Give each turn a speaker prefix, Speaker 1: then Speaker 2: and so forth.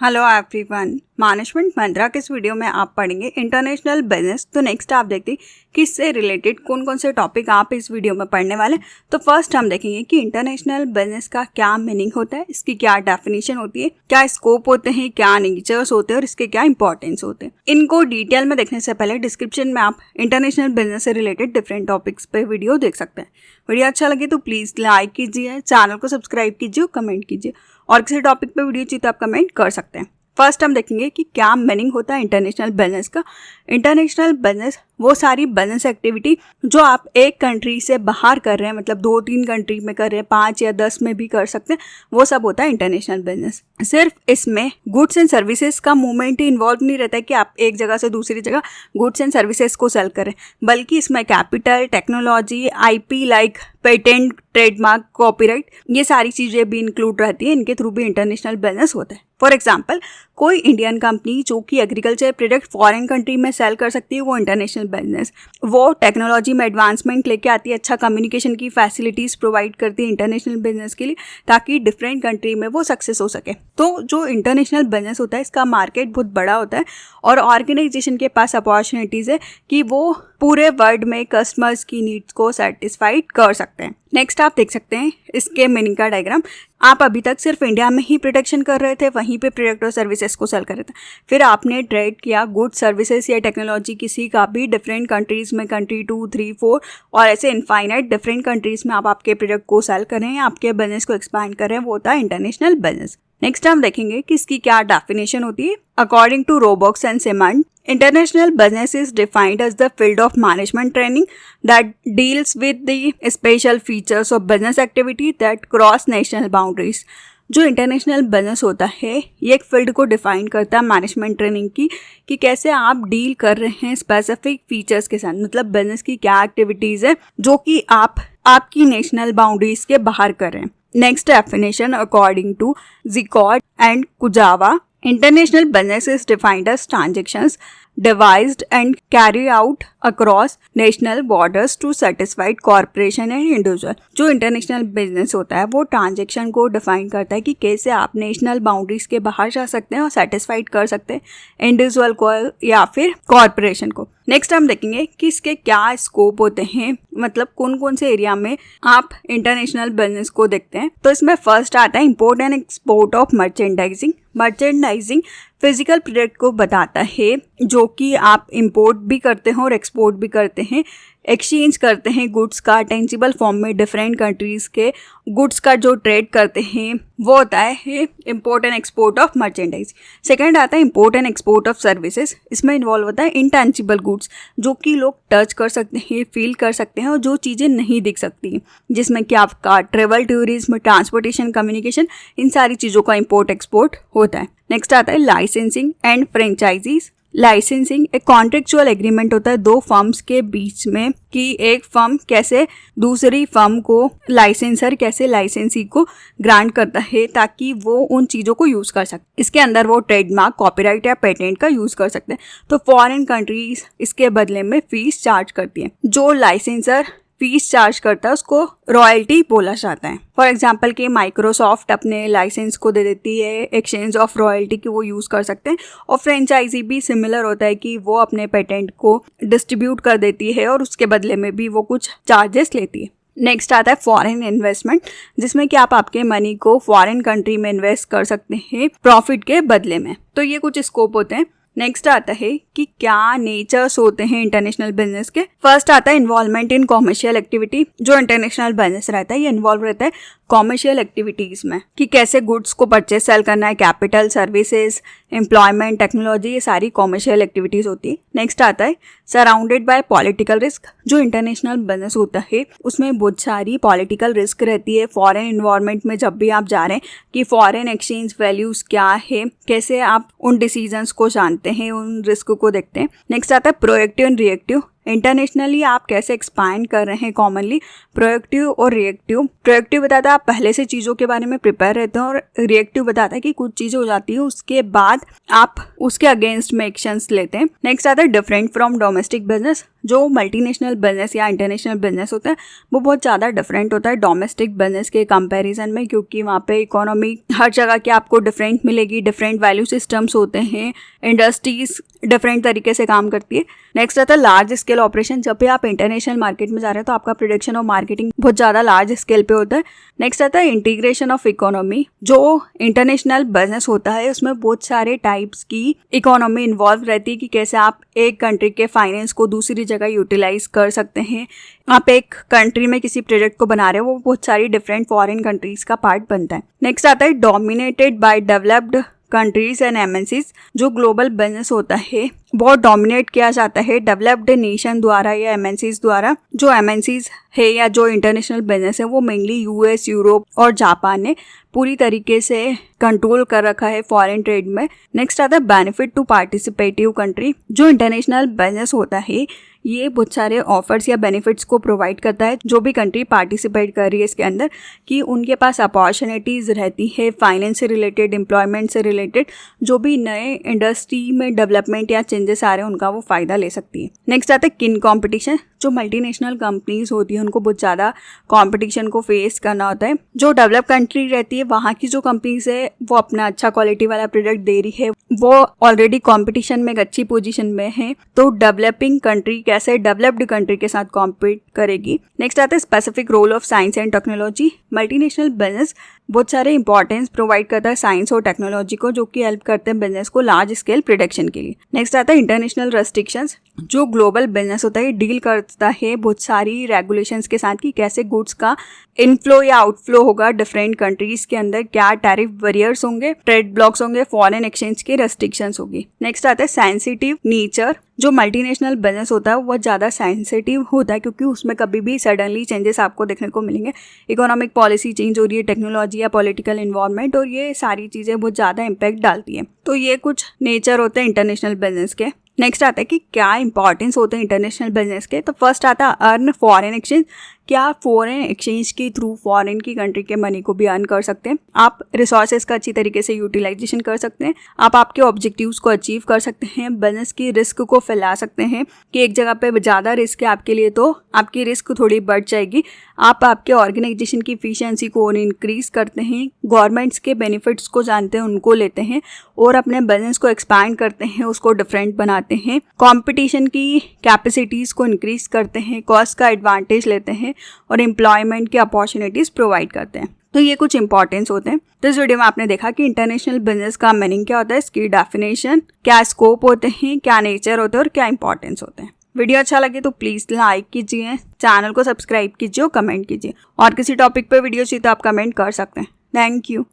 Speaker 1: Hello everyone, management मंत्रा के इस video में आप पढ़ेंगे इंटरनेशनल बिजनेस। तो नेक्स्ट आप देखते हैं कि इससे रिलेटेड कौन कौन से टॉपिक आप इस वीडियो में पढ़ने वाले। तो फर्स्ट हम देखेंगे कि इंटरनेशनल बिजनेस का क्या मीनिंग होता है, इसकी क्या डेफिनेशन होती है, क्या स्कोप होते हैं, क्या नेचर्स होते हैं और इसके क्या इंपॉर्टेंस होते हैं। इनको डिटेल में देखने से पहले डिस्क्रिप्शन में आप इंटरनेशनल बिजनेस से रिलेटेड डिफरेंट टॉपिक्स पे वीडियो देख सकते हैं। वीडियो अच्छा लगे तो प्लीज़ लाइक कीजिए, चैनल को सब्सक्राइब कीजिए, कमेंट कीजिए और किसी टॉपिक पे वीडियो चाहिए तो आप कमेंट कर सकते हैं। फर्स्ट हम देखेंगे कि क्या मीनिंग होता है इंटरनेशनल बिजनेस का। इंटरनेशनल बिजनेस वो सारी बिजनेस एक्टिविटी जो आप एक कंट्री से बाहर कर रहे हैं, मतलब 2-3 कंट्री में कर रहे हैं, 5 या 10 में भी कर सकते हैं, वो सब होता है इंटरनेशनल बिजनेस। सिर्फ इसमें गुड्स एंड सर्विसेज का मूवमेंट ही इन्वॉल्व नहीं रहता है कि आप एक जगह से दूसरी जगह गुड्स एंड सर्विसेज को सेल करें, बल्कि इसमें capital, technology, IP like patent, trademark, copyright, ये सारी चीज़ें भी इंक्लूड रहती है। इनके थ्रू भी इंटरनेशनल बिजनेस होता है। फॉर एग्जाम्पल, कोई इंडियन कंपनी जो कि एग्रीकल्चर प्रोडक्ट फॉरेन कंट्री में सेल कर सकती है, वो इंटरनेशनल बिजनेस। वो टेक्नोलॉजी में एडवांसमेंट लेके आती है, अच्छा कम्युनिकेशन की फैसिलिटीज़ प्रोवाइड करती है इंटरनेशनल बिजनेस के लिए, ताकि डिफरेंट कंट्री में वो सक्सेस हो सके। तो जो इंटरनेशनल बिजनेस होता है, इसका मार्केट बहुत बड़ा होता है और ऑर्गेनाइजेशन के पास अपॉर्चुनिटीज़ है कि वो पूरे वर्ल्ड में कस्टमर्स की नीड्स को सेटिस्फाइड कर सकते हैं। नेक्स्ट आप देख सकते हैं इसके मीनिंग का डायग्राम। आप अभी तक सिर्फ इंडिया में ही प्रोडक्शन कर रहे थे, वहीं पे प्रोडक्ट और सर्विसेज को सेल कर रहे थे। फिर आपने ट्रेड किया गुड्स, सर्विसेज या टेक्नोलॉजी किसी का भी डिफरेंट कंट्रीज़ में, कंट्री 2, 3, 4 और ऐसे इनफाइनाइट डिफरेंट कंट्रीज़ में आप आपके प्रोडक्ट को सेल कर रहे हैं, आपके बिजनेस को एक्सपैंड कर रहे हैं, वो होता है इंटरनेशनल बिजनेस। नेक्स्ट हम देखेंगे कि इसकी क्या डेफिनेशन होती है। According to Robock and Simmonds, international business is defined as the field of management training that deals with the special features of business activity that cross national boundaries। जो international business होता है ये एक field को define करता है management training की, कि कैसे आप डील कर रहे हैं स्पेसिफिक फीचर्स के साथ, मतलब बिजनेस की क्या एक्टिविटीज़ है जो कि आप आपकी नेशनल बाउंड्रीज के बाहर कर रहे हैं। Next definition according to Jikord and Kujawa, international business is defined as transactions devised and carried out across national borders to satisfy corporation and individual। जो इंटरनेशनल बिजनेस होता है वो ट्रांजेक्शन को डिफाइन करता है कि कैसे आप नेशनल बाउंड्रीज के बाहर जा सकते हैं और सेटिस्फाइड कर सकते हैं इंडिविजुअल को या फिर कॉरपोरेशन को। नेक्स्ट हम देखेंगे कि इसके क्या स्कोप होते हैं, मतलब कौन कौन से एरिया में आप इंटरनेशनल बिजनेस को देखते हैं। तो इसमें फर्स्ट आता है import and export of merchandising. Merchandising physical product को बताता है जो कि आप इंपोर्ट भी करते हैं और एक्सपोर्ट भी करते हैं, एक्सचेंज करते हैं गुड्स का टेंजिबल फॉर्म में डिफरेंट कंट्रीज़ के गुड्स का जो ट्रेड करते हैं, वो होता है import and export of merchandise. Second आता है import and export of services. इसमें इन्वॉल्व होता है इंटेंजिबल गुड्स जो कि लोग टच कर सकते हैं, फील कर सकते हैं और जो चीज़ें नहीं दिख सकती, जिसमें कि आपका ट्रेवल, टूरिज्म, ट्रांसपोर्टेशन, कम्युनिकेशन, इन सारी चीज़ों का इंपोर्ट एक्सपोर्ट होता है। नेक्स्ट आता है लाइसेंसिंग एंड फ्रेंचाइजीज। लाइसेंसिंग एक कॉन्ट्रेक्चुअल एग्रीमेंट होता है दो फर्म्स के बीच में, कि एक फर्म कैसे दूसरी फर्म को, लाइसेंसर कैसे लाइसेंसी को ग्रांट करता है ताकि वो उन चीज़ों को यूज़ कर सके। इसके अंदर वो ट्रेडमार्क, कॉपीराइट या पेटेंट का यूज़ कर सकते हैं। तो फॉरेन कंट्रीज इसके बदले में फीस चार्ज करती है। जो लाइसेंसर फीस चार्ज करता है उसको रॉयल्टी बोला जाता है। फॉर एग्जांपल कि माइक्रोसॉफ्ट अपने लाइसेंस को दे देती है एक्सचेंज ऑफ रॉयल्टी की वो यूज़ कर सकते हैं, और फ्रेंचाइजी भी सिमिलर होता है कि वो अपने पेटेंट को डिस्ट्रीब्यूट कर देती है और उसके बदले में भी वो कुछ चार्जेस लेती है। नेक्स्ट आता है फॉरेन इन्वेस्टमेंट, जिसमें कि आप आपके मनी को फॉरेन कंट्री में इन्वेस्ट कर सकते हैं प्रॉफिट के बदले में। तो ये कुछ स्कोप होते हैं। नेक्स्ट आता है कि क्या नेचर्स होते हैं इंटरनेशनल बिजनेस के। फर्स्ट आता है इन्वॉल्वमेंट इन कॉमर्शियल एक्टिविटी। जो इंटरनेशनल बिजनेस रहता है ये इन्वॉल्व रहता है कॉमर्शियल एक्टिविटीज में, कि कैसे गुड्स को परचेज सेल करना है, कैपिटल, सर्विसेज, एम्प्लॉयमेंट, टेक्नोलॉजी, ये सारी कॉमर्शियल एक्टिविटीज होती है। नेक्स्ट आता है सराउंडेड बाय पॉलिटिकल रिस्क। जो इंटरनेशनल बिजनेस होता है उसमें बहुत सारी पॉलिटिकल रिस्क रहती है। फॉरेन इन्वायरमेंट में जब भी आप जा रहे हैं कि फॉरेन एक्सचेंज वैल्यूज क्या है, कैसे आप उन डिसीजंस को जानते हैं, उन रिस्क को देखते हैं। नेक्स्ट आता है प्रोएक्टिव एंड रिएक्टिव। इंटरनेशनली आप कैसे एक्सपांड कर रहे हैं कॉमनली, प्रोएक्टिव और रिएक्टिव। प्रोएक्टिव बताता है आप पहले से चीज़ों के बारे में प्रिपेयर रहते हैं, और रिएक्टिव बताता है कि कुछ चीज़ें हो जाती है उसके बाद आप उसके अगेंस्ट में एक्शंस लेते हैं। नेक्स्ट आता है डिफरेंट फ्रॉम डोमेस्टिक बिजनेस। जो मल्टीनेशनल बिजनेस या इंटरनेशनल बिजनेस होता है वो बहुत ज़्यादा डिफरेंट होता है डोमेस्टिक बिजनेस के कंपैरिजन में, क्योंकि वहाँ पे इकोनॉमी हर जगह की आपको डिफरेंट मिलेगी, डिफरेंट वैल्यू सिस्टम्स होते हैं, इंडस्ट्रीज डिफरेंट तरीके से काम करती है। नेक्स्ट आता है लार्ज स्केल ऑपरेशन। जब भी आप इंटरनेशनल मार्केट में जा रहे हैं तो आपका प्रोडक्शन और मार्केटिंग बहुत ज़्यादा लार्ज स्केल पे होता है। नेक्स्ट आता है इंटीग्रेशन ऑफ इकोनॉमी। जो इंटरनेशनल बिजनेस होता है उसमें बहुत सारे टाइप्स की इकोनॉमी इन्वॉल्व रहती है कि कैसे आप एक कंट्री के फाइनेंस को दूसरी जगह यूटिलाइज कर सकते हैं। आप एक कंट्री में किसी प्रोजेक्ट को बना रहे हो वो बहुत सारी डिफरेंट फॉरेन कंट्रीज का पार्ट बनता है। नेक्स्ट आता है dominated by developed countries and MNCs. जो ग्लोबल बिजनेस होता है बहुत डोमिनेट किया जाता है डेवलप्ड नेशन द्वारा या एमएनसीज द्वारा। जो एमएनसीज है या जो इंटरनेशनल बिजनेस है वो मेनली यूएस, यूरोप और जापान ने पूरी तरीके से कंट्रोल कर रखा है फॉरेन ट्रेड में। नेक्स्ट आता है बेनिफिट टू पार्टिसिपेटिव कंट्री। जो इंटरनेशनल बिजनेस होता है ये बहुत सारे ऑफर्स या बेनिफिट्स को प्रोवाइड करता है जो भी कंट्री पार्टिसिपेट कर रही है इसके अंदर, कि उनके पास अपॉर्चुनिटीज़ रहती है फाइनेंस से रिलेटेड, एम्प्लॉयमेंट से रिलेटेड, जो भी नए इंडस्ट्री में डेवलपमेंट या चेंजेस आ रहे हैं उनका वो फ़ायदा ले सकती है। नेक्स्ट आता है किन कॉम्पिटिशन। जो मल्टीनेशनल कंपनीज होती है उनको बहुत ज़्यादा कॉम्पिटिशन को फेस करना होता है। जो डेवलप कंट्री रहती है वहाँ की जो कंपनीज है वो अपना अच्छा क्वालिटी वाला प्रोडक्ट दे रही है, वो ऑलरेडी कॉम्पिटिशन में एक अच्छी पोजीशन में है, तो डेवलपिंग कंट्री कैसे डेवलप्ड कंट्री के साथ कॉम्पीट करेगी। नेक्स्ट आता है specific role of science and technology. Multinational business बहुत सारे इंपॉर्टेंस प्रोवाइड करता है साइंस और टेक्नोलॉजी को, जो कि हेल्प करते हैं बिजनेस को लार्ज स्केल प्रोडक्शन के लिए। नेक्स्ट आता है इंटरनेशनल रेस्ट्रिक्शंस। जो ग्लोबल बिजनेस होता है डील करता है बहुत सारी रेगुलेशंस के साथ कि कैसे गुड्स का इनफ्लो या आउटफ्लो होगा डिफरेंट कंट्रीज के अंदर, क्या टैरिफ बैरियर्स होंगे, ट्रेड ब्लॉक्स होंगे, फॉरेन एक्सचेंज की रेस्ट्रिक्शंस होगी। नेक्स्ट आता है सेंसिटिव नेचर। जो मल्टीनेशनल बिजनेस होता है वो ज़्यादा सेंसिटिव होता है क्योंकि उसमें कभी भी सडनली चेंजेस आपको देखने को मिलेंगे। इकोनॉमिक पॉलिसी चेंज हो रही है, टेक्नोलॉजी या पॉलिटिकल इन्वायरमेंट, और ये सारी चीज़ें बहुत ज़्यादा इम्पैक्ट डालती हैं। तो ये कुछ नेचर होते हैं इंटरनेशनल बिजनेस के। नेक्स्ट आता है कि क्या इंपॉर्टेंस होते हैं इंटरनेशनल बिजनेस के। तो फर्स्ट आता है अर्न फॉरेन एक्सचेंज। क्या फॉरेन एक्सचेंज के थ्रू फॉरेन की कंट्री के मनी को भी अर्न कर सकते हैं। आप रिसोर्सेज का अच्छी तरीके से यूटिलाइजेशन कर सकते हैं, आप आपके ऑब्जेक्टिव्स को अचीव कर सकते हैं, बिजनेस की रिस्क को फैला सकते हैं कि एक जगह पे ज़्यादा रिस्क है आपके लिए तो आपकी रिस्क थोड़ी बढ़ जाएगी। आप आपके ऑर्गेनाइजेशन की इफिशियंसी को और इंक्रीज करते हैं, गवर्नमेंट्स के बेनिफिट्स को जानते हैं उनको लेते हैं और अपने बिजनेस को एक्सपैंड करते हैं, उसको डिफरेंट बनाते हैं, कंपटीशन की कैपेसिटीज़ को इंक्रीज करते हैं, कॉस्ट का एडवांटेज लेते हैं और एम्प्लॉयमेंट की अपॉर्चुनिटीज़ प्रोवाइड करते हैं। तो ये कुछ इंपॉर्टेंस होते हैं। तो इस वीडियो में आपने देखा कि इंटरनेशनल बिजनेस का मीनिंग क्या होता है, इसकी डेफिनेशन, क्या स्कोप होते हैं, क्या नेचर होते हैं और क्या इंपॉर्टेंस होते हैं। वीडियो अच्छा लगे तो प्लीज़ लाइक कीजिए, चैनल को सब्सक्राइब कीजिए और कमेंट कीजिए। और किसी टॉपिक पे वीडियो चाहिए तो आप कमेंट कर सकते हैं। Thank you.